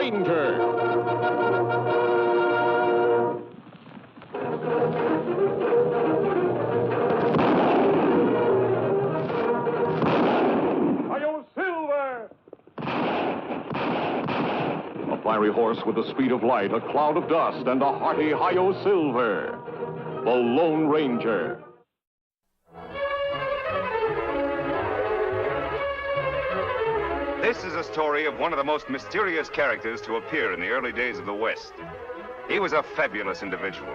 Ranger. Fiery horse with the speed of light, a cloud of dust, and a hearty Hi-Yo Silver, the Lone Ranger. This is a story of one of the most mysterious characters to appear in the early days of the West. He was a fabulous individual,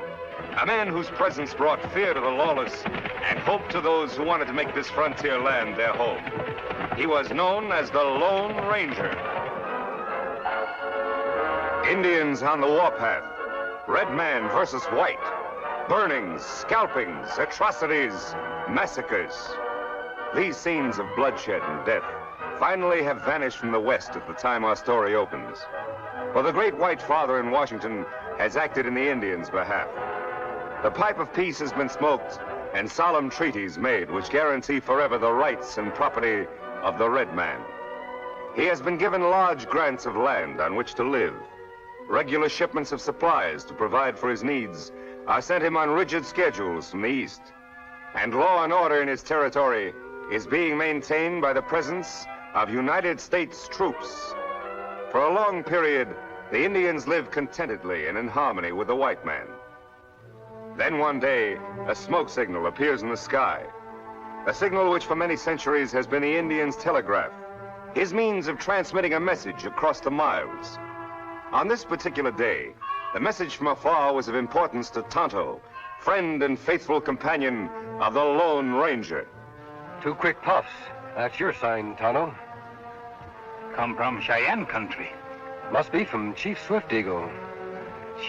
a man whose presence brought fear to the lawless and hope to those who wanted to make this frontier land their home. He was known as the Lone Ranger. Indians on the warpath, red man versus white, burnings, scalpings, atrocities, massacres. These scenes of bloodshed and death finally have vanished from the West at the time our story opens. For the great white father in Washington has acted in the Indians' behalf. The pipe of peace has been smoked and solemn treaties made which guarantee forever the rights and property of the red man. He has been given large grants of land on which to live. Regular shipments of supplies to provide for his needs are sent him on rigid schedules from the east. And law and order in his territory is being maintained by the presence of United States troops. For a long period, the Indians lived contentedly and in harmony with the white man. Then one day, a smoke signal appears in the sky. A signal which for many centuries has been the Indian's telegraph, his means of transmitting a message across the miles. On this particular day, the message from afar was of importance to Tonto, friend and faithful companion of the Lone Ranger. 2 quick puffs. That's your sign, Tonto. Come from Cheyenne country. Must be from Chief Swift Eagle.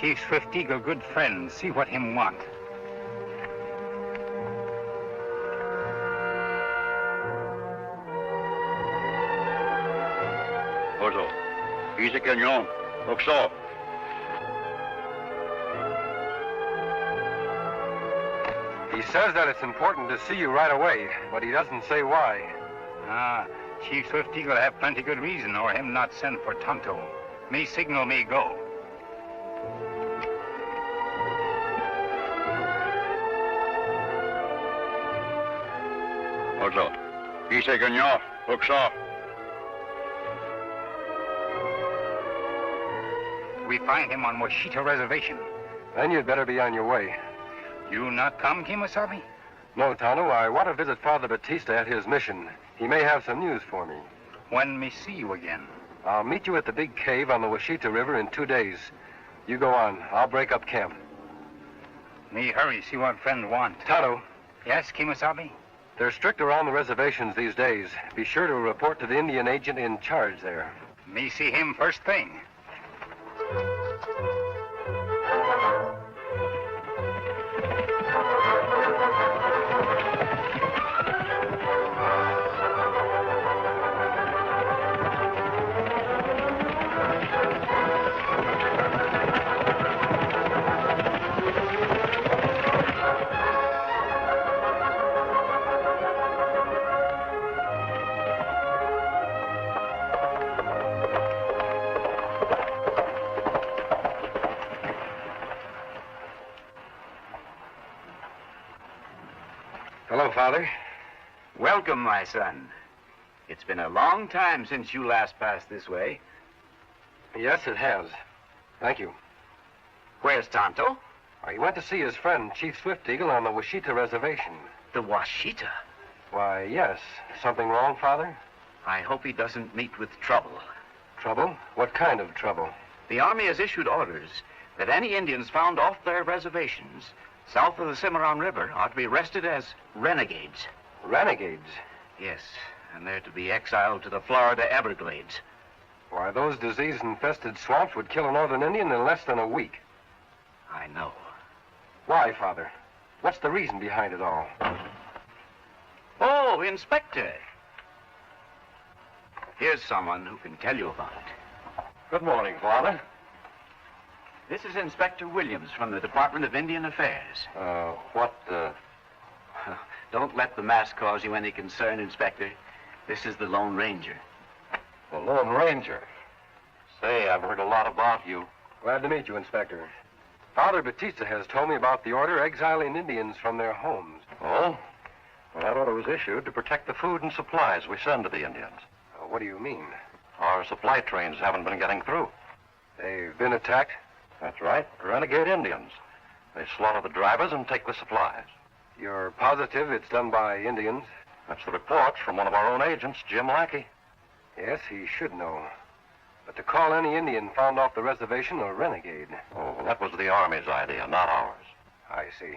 Chief Swift Eagle, good friend. See what him want. Oso, dice cañón. Oxo. He says that it's important to see you right away, but he doesn't say why. Chief Swift Eagle have plenty good reason or him not send for Tonto. Me signal me go. Oso, dice cañón. Oxo. We find him on Washita Reservation. Then you'd better be on your way. You not come, Kemosabe? No, Tonto, I want to visit Father Batista at his mission. He may have some news for me. When me see you again? I'll meet you at the big cave on the Washita River in 2 days. You go on. I'll break up camp. Me hurry, see what friend want. Tonto. Yes, Kemosabe? They're strict around the reservations these days. Be sure to report to the Indian agent in charge there. Me see him first thing. Hello, Father. Welcome, my son. It's been a long time since you last passed this way. Yes, it has. Thank you. Where's Tonto? He went to see his friend, Chief Swift Eagle, on the Washita Reservation. The Washita? Why, yes. Something wrong, Father? I hope he doesn't meet with trouble. Trouble? What kind of trouble? The Army has issued orders that any Indians found off their reservations south of the Cimarron River are to be arrested as renegades. Renegades? Yes, and they're to be exiled to the Florida Everglades. Why, those disease-infested swamps would kill a northern Indian in less than a week. I know. Why, Father? What's the reason behind it all? Oh, Inspector. Here's someone who can tell you about it. Good morning, Father. This is Inspector Williams from the Department of Indian Affairs. Don't let the mask cause you any concern, Inspector. This is the Lone Ranger. The Lone Ranger? Say, I've heard a lot about you. Glad to meet you, Inspector. Father Batista has told me about the order exiling Indians from their homes. Oh? Well, that order was issued to protect the food and supplies we send to the Indians. What do you mean? Our supply trains haven't been getting through. They've been attacked? That's right. Renegade Indians. They slaughter the drivers and take the supplies. You're positive it's done by Indians? That's the report from one of our own agents, Jim Lackey. Yes, he should know. But to call any Indian found off the reservation a renegade. Oh, that was the Army's idea, not ours. I see.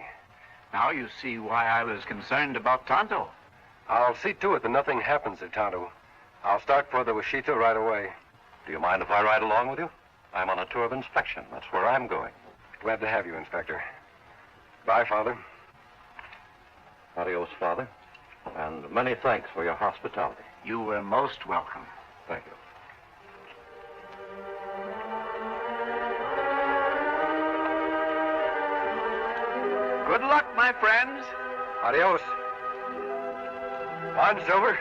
Now you see why I was concerned about Tonto. I'll see to it that nothing happens to Tonto. I'll start for the Washita right away. Do you mind if I ride along with you? I'm on a tour of inspection. That's where I'm going. Glad to have you, Inspector. Bye, Father. Adios, Father. And many thanks for your hospitality. You were most welcome. Thank you. Good luck, my friends. Adios. On, Silver.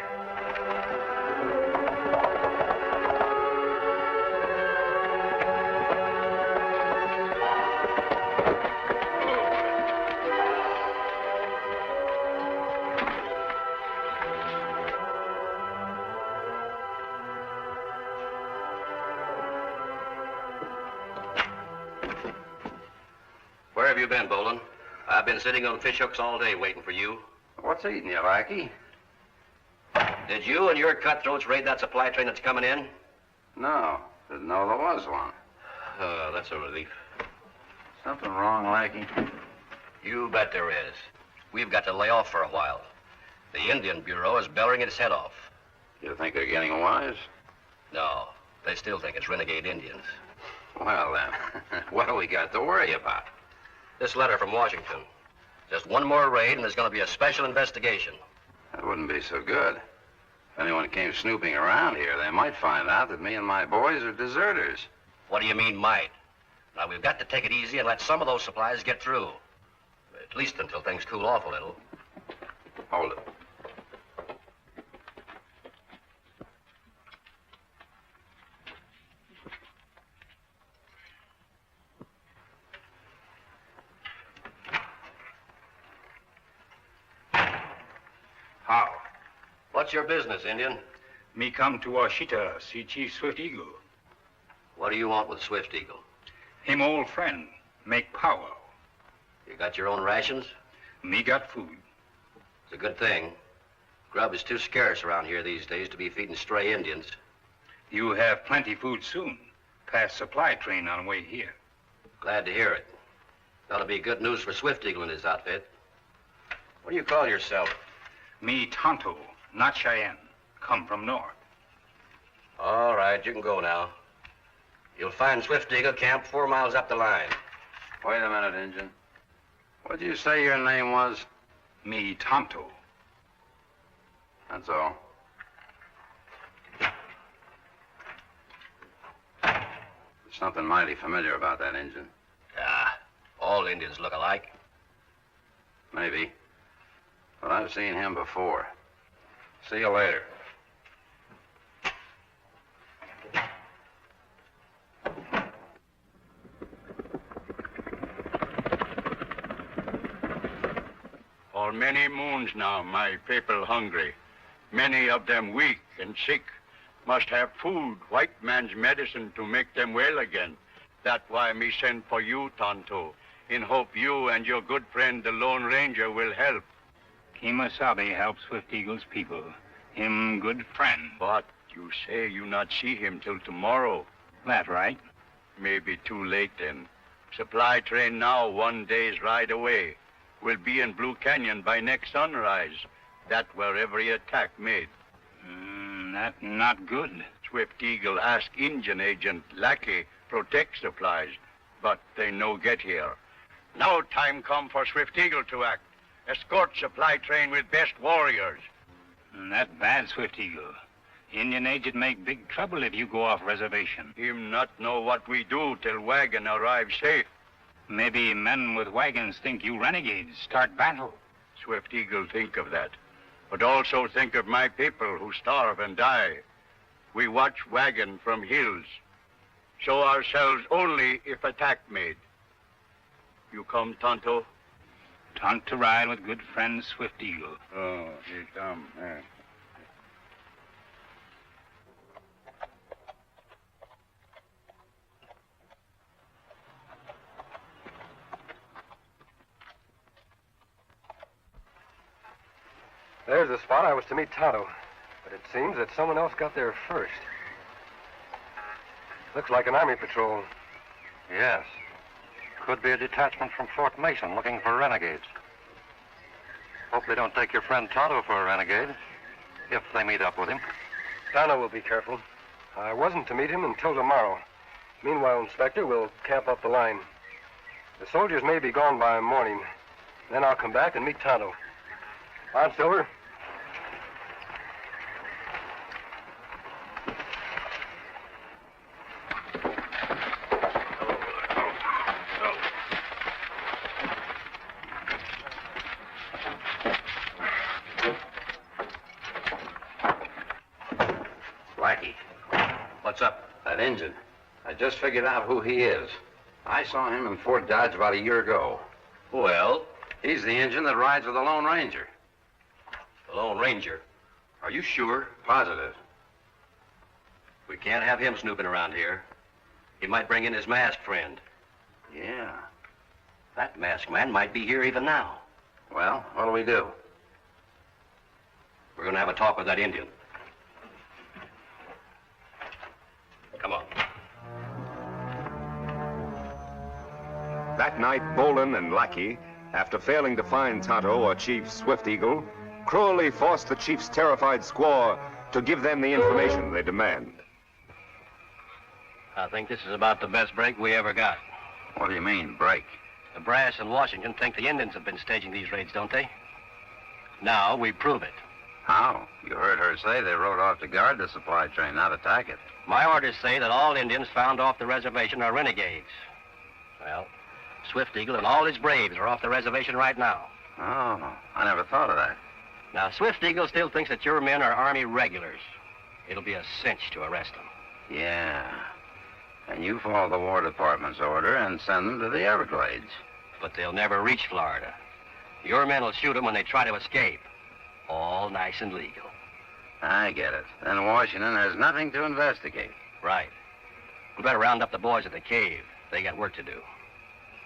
Where have you been, Bolin? I've been sitting on fish hooks all day waiting for you. What's eating you, Lackey? Did you and your cutthroats raid that supply train that's coming in? No, didn't know there was one. That's a relief. Something wrong, Lackey? You bet there is. We've got to lay off for a while. The Indian Bureau is bellowing its head off. You think they're getting wise? No, they still think it's renegade Indians. Well, then, what do we got to worry about? This letter from Washington. Just one more raid and there's going to be a special investigation. That wouldn't be so good. If anyone came snooping around here, they might find out that me and my boys are deserters. What do you mean, might? Now, we've got to take it easy and let some of those supplies get through. At least until things cool off a little. Hold it. How? What's your business, Indian? Me come to Washita, see Chief Swift Eagle. What do you want with Swift Eagle? Him old friend, make power. You got your own rations? Me got food. It's a good thing. Grub is too scarce around here these days to be feeding stray Indians. You have plenty food soon. Past supply train on way here. Glad to hear it. That'll be good news for Swift Eagle and his outfit. What do you call yourself? Me Tonto, not Cheyenne. Come from north. All right, you can go now. You'll find Swift Eagle camped 4 miles up the line. Wait a minute, Injun. What'd you say your name was? Me Tonto. That's all. There's something mighty familiar about that Injun. Ah, all Indians look alike. Maybe. But I've seen him before. See you later. For many moons now, my people hungry. Many of them weak and sick. Must have food, white man's medicine to make them well again. That's why me send for you, Tonto, in hope you and your good friend, the Lone Ranger, will help. Kemosabe helps Swift Eagle's people. Him good friend. But you say you not see him till tomorrow. That right? Maybe too late then. Supply train now 1 day's ride away. Will be in Blue Canyon by next sunrise. That where every attack made. That not good. Swift Eagle ask Indian agent Lackey protect supplies, but they no get here. Now time come for Swift Eagle to act. Escort supply train with best warriors. That bad, Swift Eagle. Indian agent make big trouble if you go off reservation. Him not know what we do till wagon arrive safe. Maybe men with wagons think you renegades. Start battle. Swift Eagle think of that. But also think of my people who starve and die. We watch wagon from hills. Show ourselves only if attack made. You come, Tonto? Tonto ride with good friend Swift Eagle. Oh, he come. There's the spot I was to meet Tonto, but it seems that someone else got there first. Looks like an army patrol. Yes. Could be a detachment from Fort Mason looking for renegades. Hope they don't take your friend Tonto for a renegade, if they meet up with him. Tonto will be careful. I wasn't to meet him until tomorrow. Meanwhile, Inspector, we'll camp up the line. The soldiers may be gone by morning. Then I'll come back and meet Tonto. On, Silver. Blackie, what's up? That Injun. I just figured out who he is. I saw him in Fort Dodge about a year ago. Well? He's the Injun that rides with the Lone Ranger. The Lone Ranger? Are you sure? Positive. We can't have him snooping around here. He might bring in his masked friend. Yeah. That masked man might be here even now. Well, what'll we do? We're gonna have a talk with that Indian. Come on. That night, Bolin and Lackey, after failing to find Tonto or Chief Swift Eagle, cruelly forced the chief's terrified squaw to give them the information they demand. I think this is about the best break we ever got. What do you mean, break? The brass in Washington think the Indians have been staging these raids, don't they? Now we prove it. How? You heard her say they rode off to guard the supply train, not attack it. My orders say that all Indians found off the reservation are renegades. Well, Swift Eagle and all his braves are off the reservation right now. Oh, I never thought of that. Now, Swift Eagle still thinks that your men are Army regulars. It'll be a cinch to arrest them. Yeah. And you follow the War Department's order and send them to the Everglades. But they'll never reach Florida. Your men will shoot them when they try to escape. All nice and legal. I get it. Then Washington has nothing to investigate. Right. We better round up the boys at the cave. They got work to do.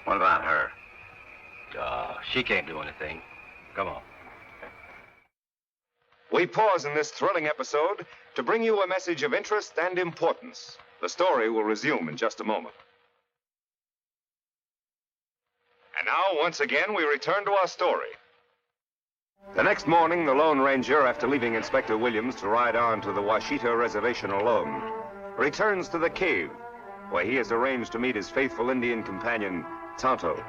What about her? She can't do anything. Come on. We pause in this thrilling episode to bring you a message of interest and importance. The story will resume in just a moment. And now, once again, we return to our story. The next morning, the Lone Ranger, after leaving Inspector Williams to ride on to the Washita Reservation alone, returns to the cave, where he has arranged to meet his faithful Indian companion, Tonto.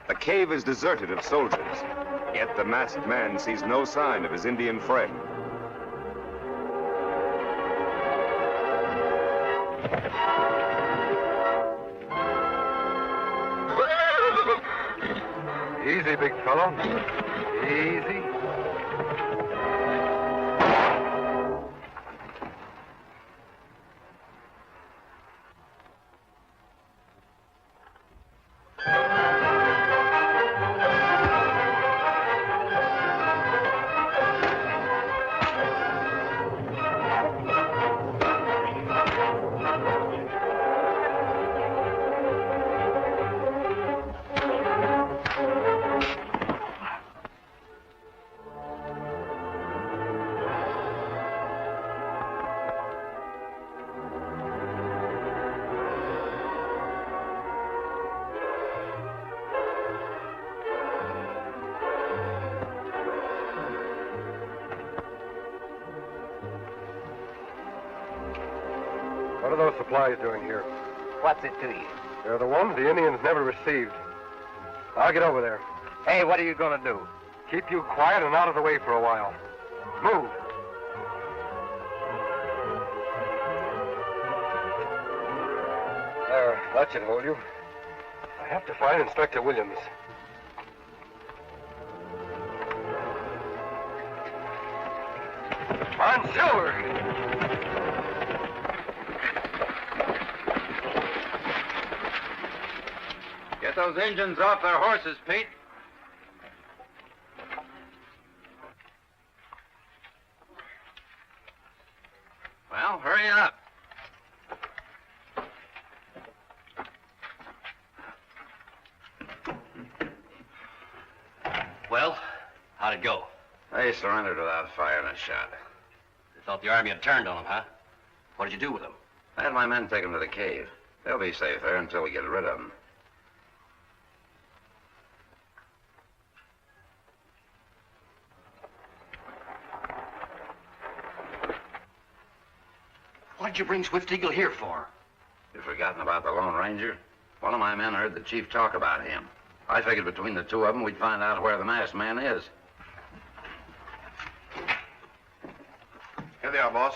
The cave is deserted of soldiers, yet the masked man sees no sign of his Indian friend. Easy, big fellow. Easy. What are those supplies doing here? What's it to you? They're the ones the Indians never received. I'll get over there. Hey, what are you going to do? Keep you quiet and out of the way for a while. Move. There, that should hold you. I have to find Inspector Williams. On, Silver! Get those Indians off their horses, Pete. Well, hurry up. Well, how'd it go? They surrendered without firing a shot. You thought the army had turned on them, huh? What did you do with them? I had my men take them to the cave. They'll be safe there until we get rid of them. What did you bring Swift Eagle here for? You've forgotten about the Lone Ranger? One of my men heard the chief talk about him. I figured between the two of them, we'd find out where the masked man is. Here they are, boss.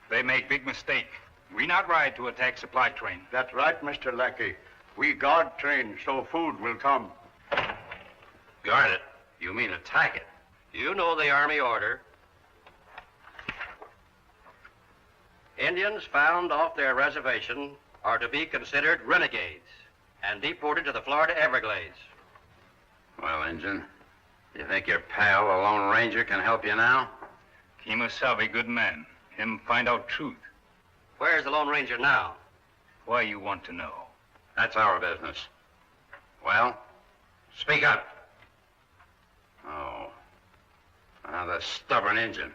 They make big mistake. We not ride to attack supply train. That's right, Mr. Lackey. We guard train so food will come. Guard it? You mean attack it? You know the army order. Indians found off their reservation are to be considered renegades and deported to the Florida Everglades. Well, Injun, you think your pal, the Lone Ranger, can help you now? Kemosabe, good man. Him find out truth. Where's the Lone Ranger now? Why you want to know? That's our business. Well, speak up. Oh. Now, the stubborn Injun.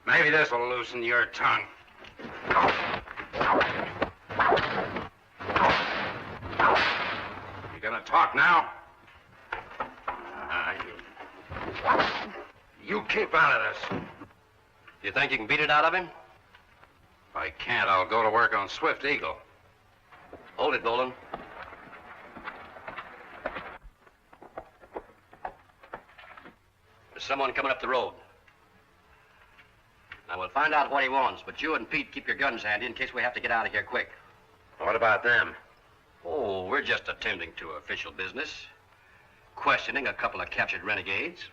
Maybe this will loosen your tongue. You gonna talk now? You keep out of this. You think you can beat it out of him? If I can't, I'll go to work on Swift Eagle. Hold it, Dolan. There's someone coming up the road. Now, we'll find out what he wants, but you and Pete keep your guns handy in case we have to get out of here quick. What about them? Oh, we're just attending to official business. Questioning a couple of captured renegades.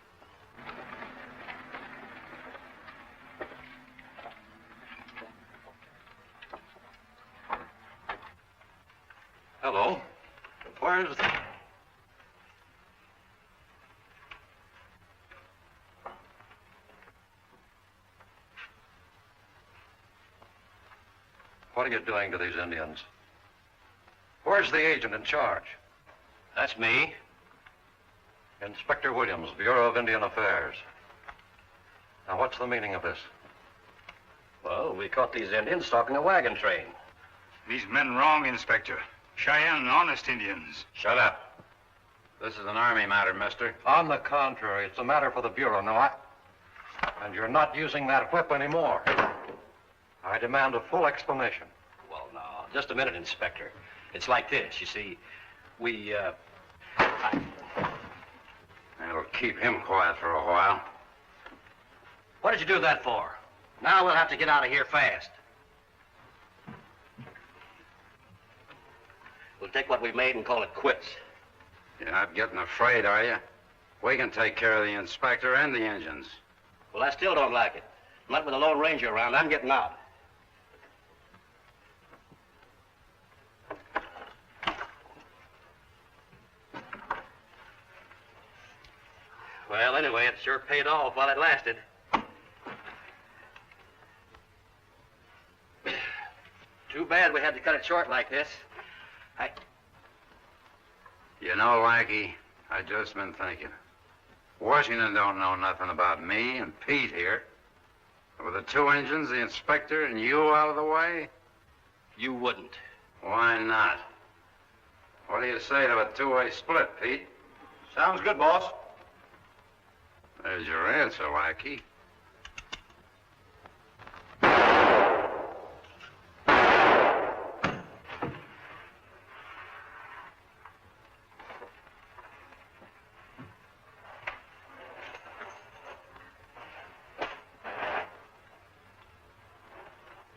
Hello. Where's the... What are you doing to these Indians? Where's the agent in charge? That's me. Inspector Williams, Bureau of Indian Affairs. Now, what's the meaning of this? Well, we caught these Indians stalking a wagon train. These men wrong, Inspector. Cheyenne, honest Indians. Shut up. This is an army matter, mister. On the contrary, it's a matter for the Bureau. And you're not using that whip anymore. I demand a full explanation. Well, now, just a minute, Inspector. It's like this, you see. That'll keep him quiet for a while. What did you do that for? Now we'll have to get out of here fast. We'll take what we've made and call it quits. You're not getting afraid, are you? We can take care of the inspector and the engines. Well, I still don't like it. Not with the Lone Ranger around. I'm getting out. Well, anyway, it sure paid off while it lasted. Too bad we had to cut it short like this. You know, Lackey, I just been thinking. Washington don't know nothing about me and Pete here. With the two engines, the inspector, and you out of the way? You wouldn't. Why not? What do you say to a two-way split, Pete? Sounds good, boss. There's your answer, Lackey.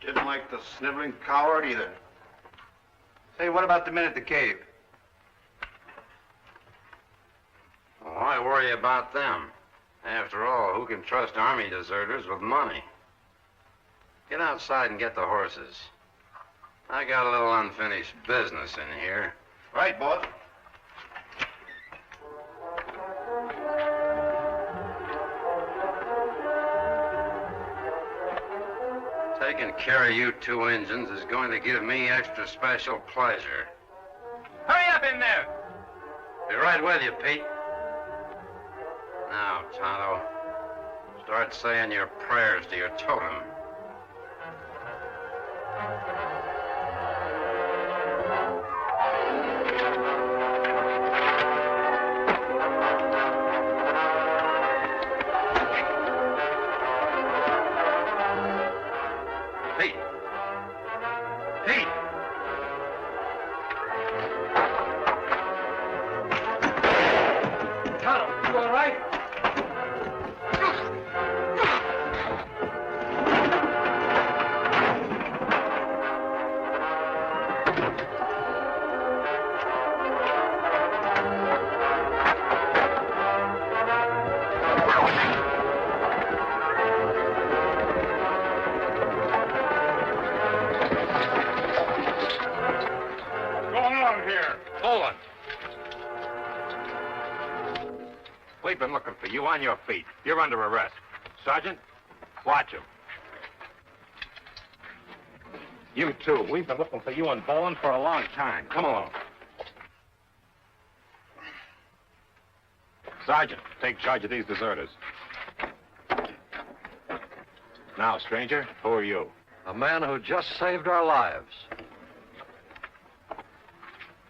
Didn't like the sniveling coward either. Say, what about the men at the cave? Why worry about them? After all, who can trust army deserters with money? Get outside and get the horses. I got a little unfinished business in here. Right, boss. Taking care of you two engines is going to give me extra special pleasure. Hurry up in there! Be right with you, Pete. Now, Tonto, start saying your prayers to your totem. Pete! Pete! Tonto, you all right? Bolin! We've been looking for you on your feet. You're under arrest. Sergeant, watch him. You too. We've been looking for you and Bolin for a long time. Come along. Sergeant, take charge of these deserters. Now, stranger, who are you? A man who just saved our lives.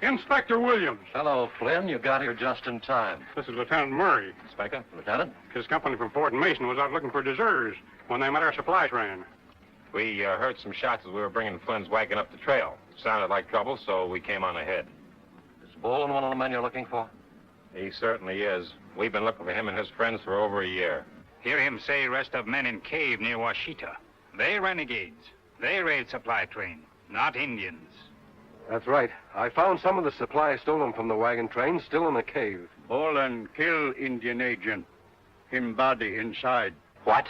Inspector Williams. Hello, Flynn. You got here just in time. This is Lieutenant Murray. Inspector? Lieutenant? His company from Fort Mason was out looking for deserters when they met our supply train. We heard some shots as we were bringing Flynn's wagon up the trail. Sounded like trouble, so we came on ahead. Is Bolin one of the men you're looking for? He certainly is. We've been looking for him and his friends for over a year. Hear him say rest of men in cave near Washita. They renegades. They raid supply train, not Indians. That's right. I found some of the supplies stolen from the wagon train still in the cave. Bolin kill Indian agent. Him body inside. What?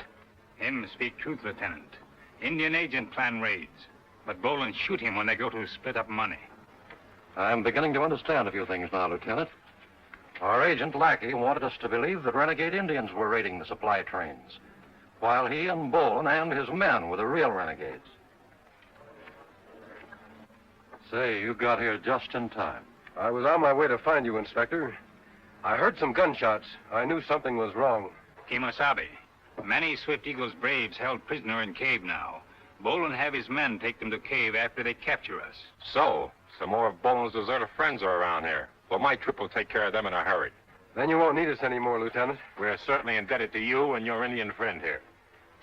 Him speak truth, Lieutenant. Indian agent plan raids. But Bolin shoot him when they go to split up money. I'm beginning to understand a few things now, Lieutenant. Our agent, Lackey, wanted us to believe that renegade Indians were raiding the supply trains, while he and Bolin and his men were the real renegades. Say, you got here just in time. I was on my way to find you, Inspector. I heard some gunshots. I knew something was wrong. Kimosabe, many Swift Eagle's braves held prisoner in cave now. Bolin have his men take them to cave after they capture us. So, some more of Bolin's deserter friends are around here. Well, my trip will take care of them in a hurry. Then you won't need us anymore, Lieutenant. We're certainly indebted to you and your Indian friend here.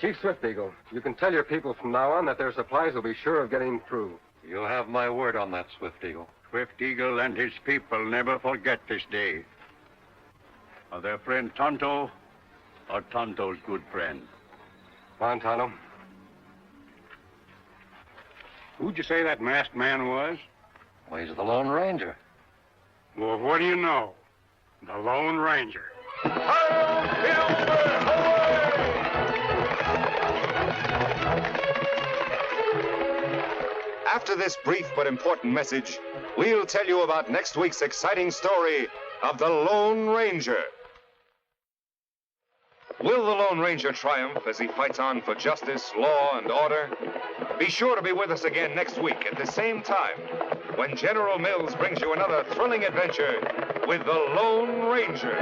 Chief Swift Eagle, you can tell your people from now on that their supplies will be sure of getting through. You'll have my word on that, Swift Eagle. Swift Eagle and his people never forget this day. Of their friend Tonto, or Tonto's good friend. Come on, Tonto. Who'd you say that masked man was? Well, he's the Lone Ranger. Well, what do you know? The Lone Ranger. After this brief but important message, we'll tell you about next week's exciting story of the Lone Ranger. Will the Lone Ranger triumph as he fights on for justice, law, and order? Be sure to be with us again next week at the same time when General Mills brings you another thrilling adventure with the Lone Ranger.